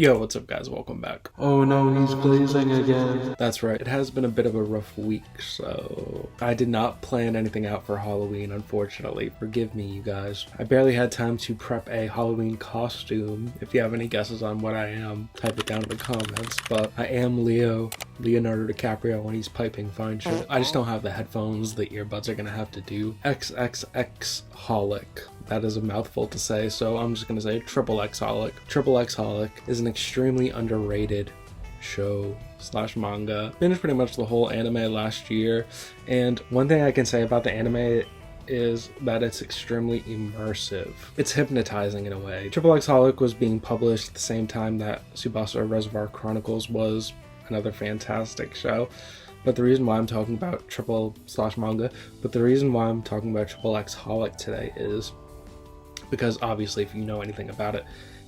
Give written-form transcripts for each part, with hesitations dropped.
Yo, what's up guys, welcome back. Oh no, he's glazing again. That's right, it has been a bit of a rough week, so I did not plan anything out for Halloween, unfortunately. Forgive me, you guys. I barely had time to prep a Halloween costume. If you have any guesses on what I am, type it down in the comments. But I am Leonardo DiCaprio when he's piping fine shit. I just don't have the headphones, the earbuds are gonna have to do. XxHOLiC. That is a mouthful to say, so I'm just gonna say XxxHOLiC. XxxHOLiC is an extremely underrated show slash manga. Finished pretty much the whole anime last year, and one thing I can say about the anime is that it's extremely immersive. It's hypnotizing in a way. XxxHOLiC was being published at the same time that Tsubasa Reservoir Chronicles was, another fantastic show. But the reason why I'm talking about XxxHOLiC today is because obviously, if you know anything about it,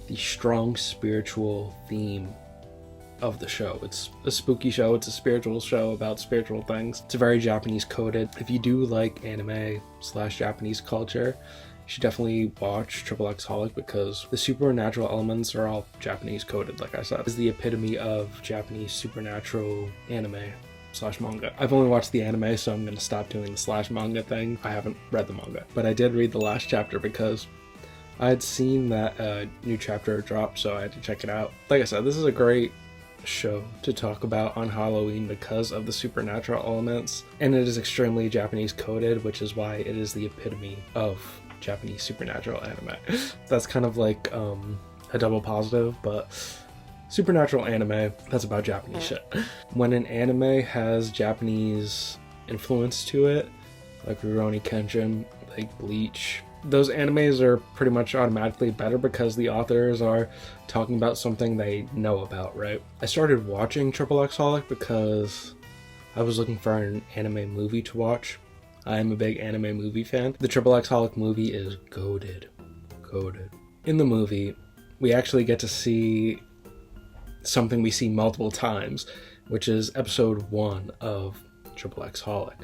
the strong spiritual theme of the show. It's a spooky show, it's a spiritual show about spiritual things. It's very Japanese coded. If you do like anime slash Japanese culture, you should definitely watch XxxHOLiC because the supernatural elements are all Japanese coded, like I said. It's the epitome of Japanese supernatural anime slash manga. I've only watched the anime, so I'm going to stop doing the slash manga thing. I haven't read the manga, but I did read the last chapter because I had seen that new chapter drop, so I had to check it out. Like I said, this is a great show to talk about on Halloween because of the supernatural elements, and it is extremely Japanese coded, which is why it is the epitome of Japanese supernatural anime. That's kind of like a double positive, but supernatural anime, that's about Japanese shit. When an anime has Japanese influence to it, like Rurouni Kenshin, like Bleach, those animes are pretty much automatically better because the authors are talking about something they know about, right? I started watching XxxHOLiC because I was looking for an anime movie to watch. I am a big anime movie fan. The XxxHOLiC movie is goated. In the movie, we actually get to see something we see multiple times, which is episode 1 of XxxHOLiC.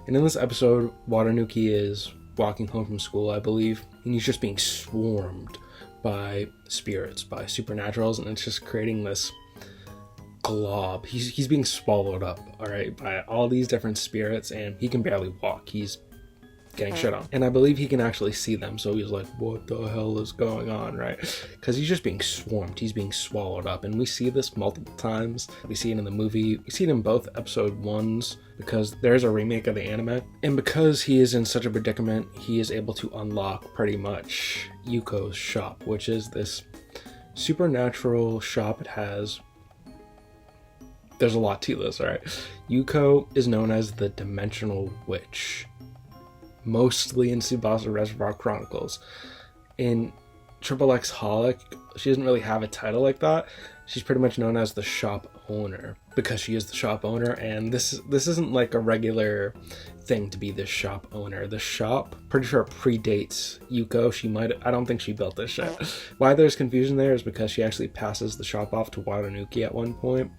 And in this episode, Watanuki is walking home from school, I believe, and he's just being swarmed by spirits, by supernaturals, and it's just creating this glob. He's being swallowed up, all right, by all these different spirits, and he can barely walk. He's getting shit on, and I believe he can actually see them, so he's like, what the hell is going on, right? Because he's just being swarmed, he's being swallowed up, and we see this multiple times. We see it in the movie, we see it in both episode 1s, because there's a remake of the anime, and because he is in such a predicament, he is able to unlock pretty much Yuko's shop, which is this supernatural shop. There's a lot to this, alright? Yuko is known as the Dimensional Witch, mostly in Tsubasa Reservoir Chronicles. In XxxHOLiC, she doesn't really have a title like that. She's pretty much known as the shop owner because she is the shop owner, and this isn't like a regular thing to be the shop owner. The shop, pretty sure, predates Yuko. I don't think she built this shit. Why there's confusion there is because she actually passes the shop off to Watanuki at one point,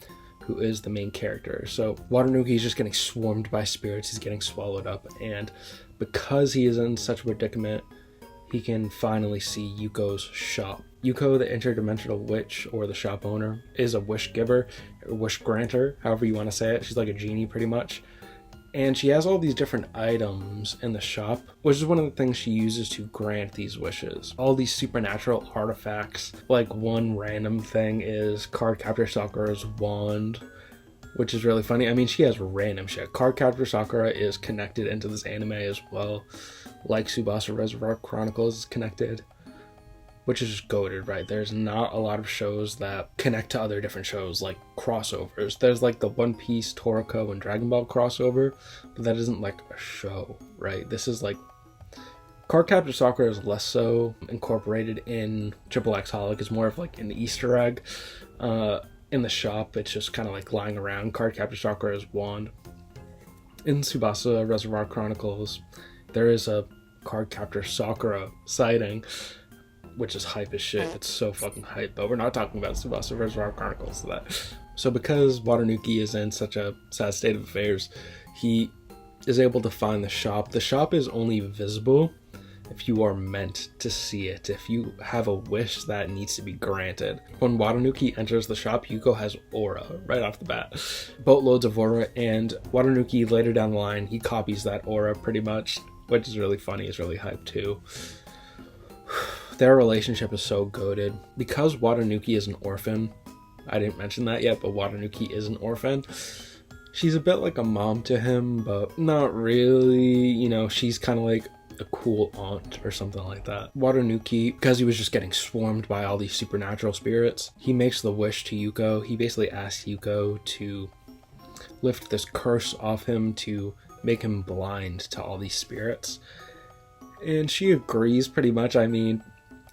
who is the main character. So Watanuki is just getting swarmed by spirits, he's getting swallowed up, and because he is in such a predicament, he can finally see Yuko's shop. Yuko, the interdimensional witch, or the shop owner, is a wish giver, or wish granter, however you want to say it. She's like a genie pretty much. And she has all these different items in the shop, which is one of the things she uses to grant these wishes. All these supernatural artifacts, like one random thing is Cardcaptor Sakura's wand, which is really funny. I mean, she has random shit. Cardcaptor Sakura is connected into this anime as well, like Tsubasa Reservoir Chronicles is connected, which is just goated, right? There's not a lot of shows that connect to other different shows, like crossovers. There's like the One Piece, Toriko, and Dragon Ball crossover, but that isn't like a show, right? This is like, Cardcaptor Sakura is less so incorporated in XxxHOLiC. It's more of like an Easter egg. In the shop, it's just kind of like lying around. Cardcaptor Sakura's wand. In Tsubasa Reservoir Chronicles, there is a Cardcaptor Sakura sighting, which is hype as shit. It's so fucking hype, but we're not talking about Tsubasa Reservoir Chronicles today. So because Watanuki is in such a sad state of affairs, he is able to find the shop. The shop is only visible if you are meant to see it, if you have a wish that needs to be granted. When Watanuki enters the shop, Yuko has aura right off the bat. Boatloads of aura, and Watanuki later down the line, he copies that aura pretty much, which is really funny. It's really hyped too. Their relationship is so goated. Because Watanuki is an orphan, I didn't mention that yet, but Watanuki is an orphan. She's a bit like a mom to him, but not really. You know, she's kind of like a cool aunt or something like that. Watanuki, because he was just getting swarmed by all these supernatural spirits, he makes the wish to Yuko. He basically asks Yuko to lift this curse off him to make him blind to all these spirits. And she agrees pretty much. I mean,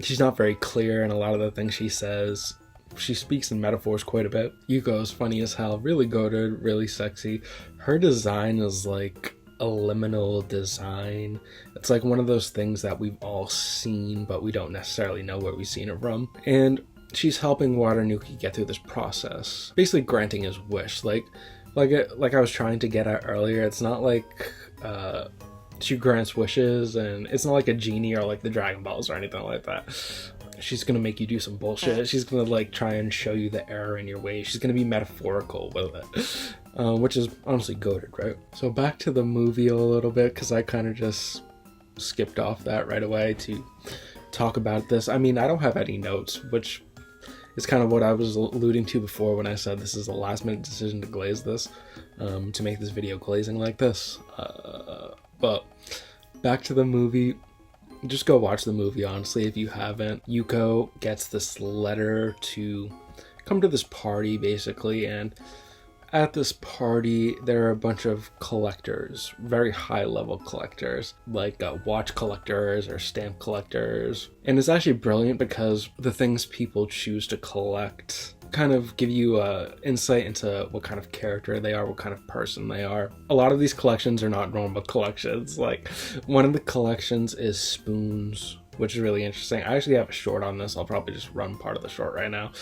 she's not very clear in a lot of the things she says. She speaks in metaphors quite a bit. Yuko is funny as hell, really goated, really sexy. Her design is like a liminal design. It's like one of those things that we've all seen, but we don't necessarily know where we've seen it from. And she's helping Watanuki get through this process, basically granting his wish. Like I was trying to get at earlier, it's not like she grants wishes, and it's not like a genie or like the Dragon Balls or anything like that. She's gonna make you do some bullshit. She's gonna like try and show you the error in your ways. She's gonna be metaphorical with it, which is honestly goated, right? So back to the movie a little bit, because I kind of just skipped off that right away to talk about this. I mean, I don't have any notes, which is kind of what I was alluding to before when I said this is a last minute decision to glaze this, to make this video glazing like this. But back to the movie. Just go watch the movie, honestly, if you haven't. Yuko gets this letter to come to this party, basically, and at this party, there are a bunch of collectors, very high-level collectors, like watch collectors or stamp collectors. And it's actually brilliant because the things people choose to collect kind of give you insight into what kind of character they are, what kind of person they are. A lot of these collections are not normal collections. Like, one of the collections is spoons, which is really interesting. I actually have a short on this. I'll probably just run part of the short right now.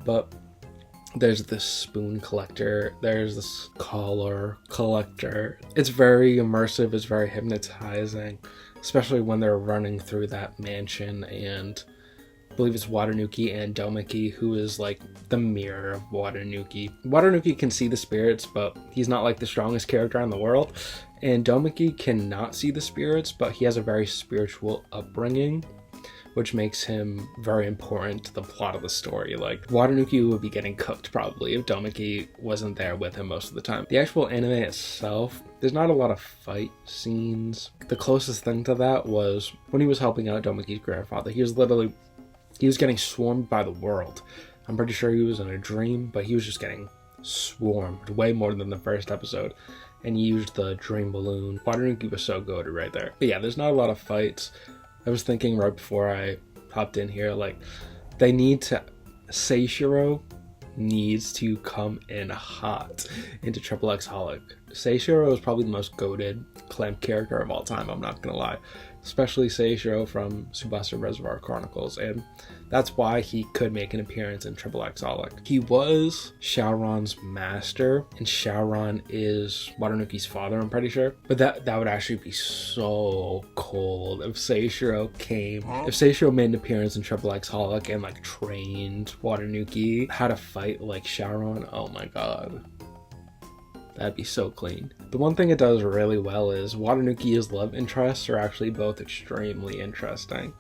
But there's this spoon collector, there's this collar collector. It's very immersive, it's very hypnotizing, especially when they're running through that mansion, and I believe it's Watanuki and Domeki, who is like the mirror of Watanuki. Watanuki can see the spirits, but he's not like the strongest character in the world. And Domeki cannot see the spirits, but he has a very spiritual upbringing, which makes him very important to the plot of the story. Like, Watanuki would be getting cooked probably if Domeki wasn't there with him most of the time. The actual anime itself, there's not a lot of fight scenes. The closest thing to that was when he was helping out Domeki's grandfather. He was getting swarmed by the world. I'm pretty sure he was in a dream, but he was just getting swarmed way more than the first episode. And he used the dream balloon. Watanuki was so goated right there. But yeah, there's not a lot of fights. I was thinking right before I hopped in here, like, they need to... Seishiro needs to come in hot into XxHOLiC. Seishiro is probably the most goated clamp character of all time, I'm not gonna lie. Especially Seishiro from Tsubasa Reservoir Chronicles, and that's why he could make an appearance in XxHOLiC. He was Shaoran's master, and Shaoran is Watanuki's father, I'm pretty sure. But that would actually be so cold if Seishiro came. If Seishiro made an appearance in XxHOLiC and like trained Watanuki how to fight like Shaoran, oh my god. That'd be so clean. The one thing it does really well is Watanuki's love interests are actually both extremely interesting.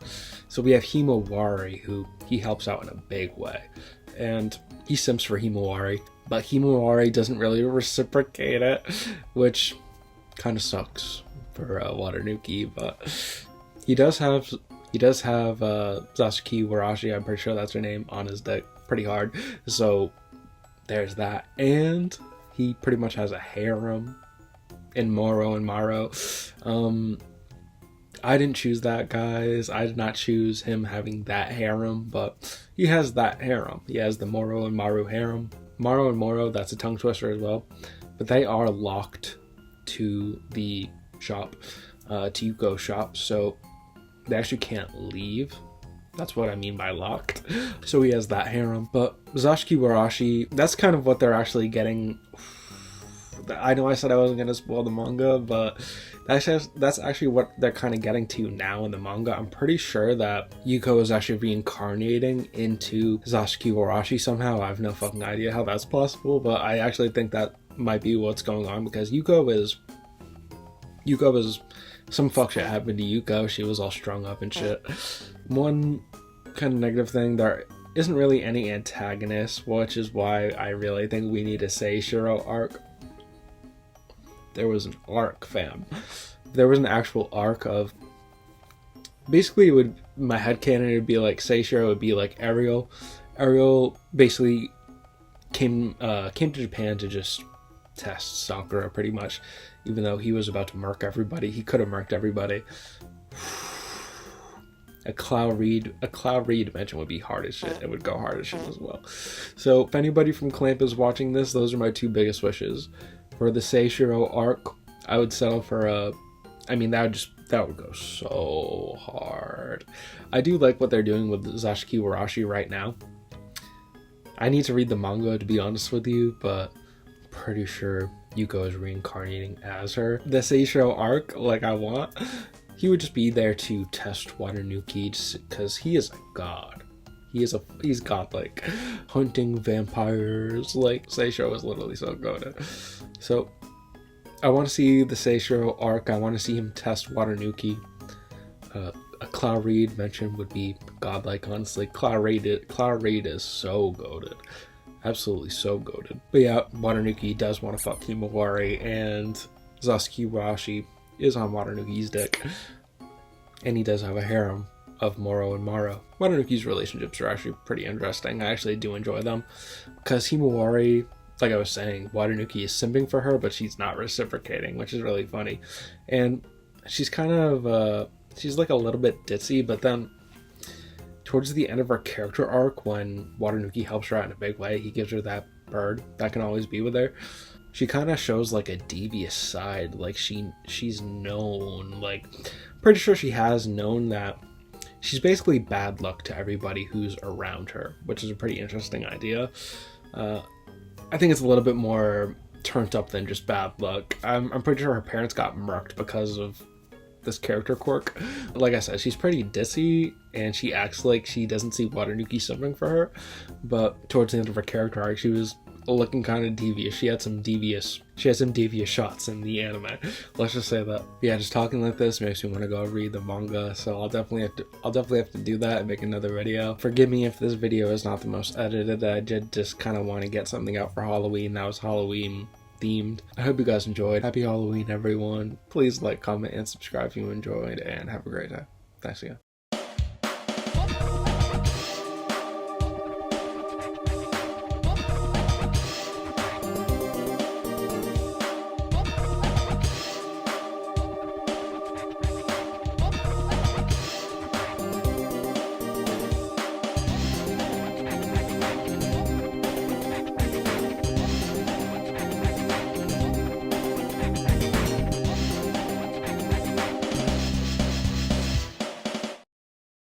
So we have Himawari, who he helps out in a big way. And he simps for Himawari, but Himawari doesn't really reciprocate it, which kind of sucks for Watanuki, but he does have Sasuke Warashi, I'm pretty sure that's her name, on his dick pretty hard. So there's that. And he pretty much has a harem in Moro and Maro. I didn't choose that, guys. I did not choose him having that harem, but he has that harem. He has the Moro and Maru harem. Maro and Moro, that's a tongue twister as well. But they are locked to the shop, to Yuko's shop, so they actually can't leave. That's what I mean by locked. So he has that harem. But Sasuke Warashi, that's kind of what they're actually getting. I know I said I wasn't going to spoil the manga, but that's actually what they're kind of getting to now in the manga. I'm pretty sure that Yuko is actually reincarnating into Sasaki Warashi somehow. I have no fucking idea how that's possible, but I actually think that might be what's going on, because Yuko is some fuck shit happened to Yuko. She was all strung up and shit. One kind of negative thing, there isn't really any antagonist, which is why I really think we need a Seishiro arc. There was an arc, fam. There was an actual arc of, basically it would, my headcanon, it would be like Seishiro would be like Ariel. Ariel basically came to Japan to just test Sakura pretty much, even though he was about to murk everybody. He could have murked everybody. A Cloud Reed dimension would be hard as shit. It would go hard as shit as well. So if anybody from Clamp is watching this, those are my two biggest wishes. For the Seishiro arc, I would settle for that would go so hard. I do like what they're doing with Sasaki Warashi right now. I need to read the manga to be honest with you, but I'm pretty sure Yuko is reincarnating as her. The Seishiro arc, like I want, he would just be there to test Watanuki just because he is a god. He's godlike. Hunting vampires, like Seishiro is literally so goated. So I want to see the Seishiro arc. I want to see him test Watanuki. A Cloud Reed mention would be godlike, honestly. Cloud Reed is so goated. Absolutely so goated. But yeah, Watanuki does want to fuck Himawari, and Sasaki Warashi is on Watanuki's dick. And he does have a harem of Moro and Maro. Watanuki's relationships are actually pretty interesting. I actually do enjoy them, because Himawari, like I was saying, Watanuki is simping for her, but she's not reciprocating, which is really funny. And she's kind of, she's like a little bit ditzy, but then towards the end of her character arc, when Watanuki helps her out in a big way, he gives her that bird that can always be with her. She kind of shows like a devious side, like she's known, like, pretty sure she has known that she's basically bad luck to everybody who's around her, which is a pretty interesting idea. I think it's a little bit more turned up than just bad luck. I'm pretty sure her parents got murked because of this character quirk. Like I said, she's pretty ditzy, and she acts like she doesn't see Watanuki simping for her, but towards the end of her character arc, she was looking kind of devious. She had some devious shots in the anime. Let's just say that. Yeah, just talking like this makes me want to go read the manga, so I'll definitely have to do that and make another video. Forgive me if this video is not the most edited. I did just kind of want to get something out for Halloween that was Halloween themed. I hope you guys enjoyed. Happy Halloween, everyone. Please like, comment, and subscribe if you enjoyed, and have a great day. Thanks again.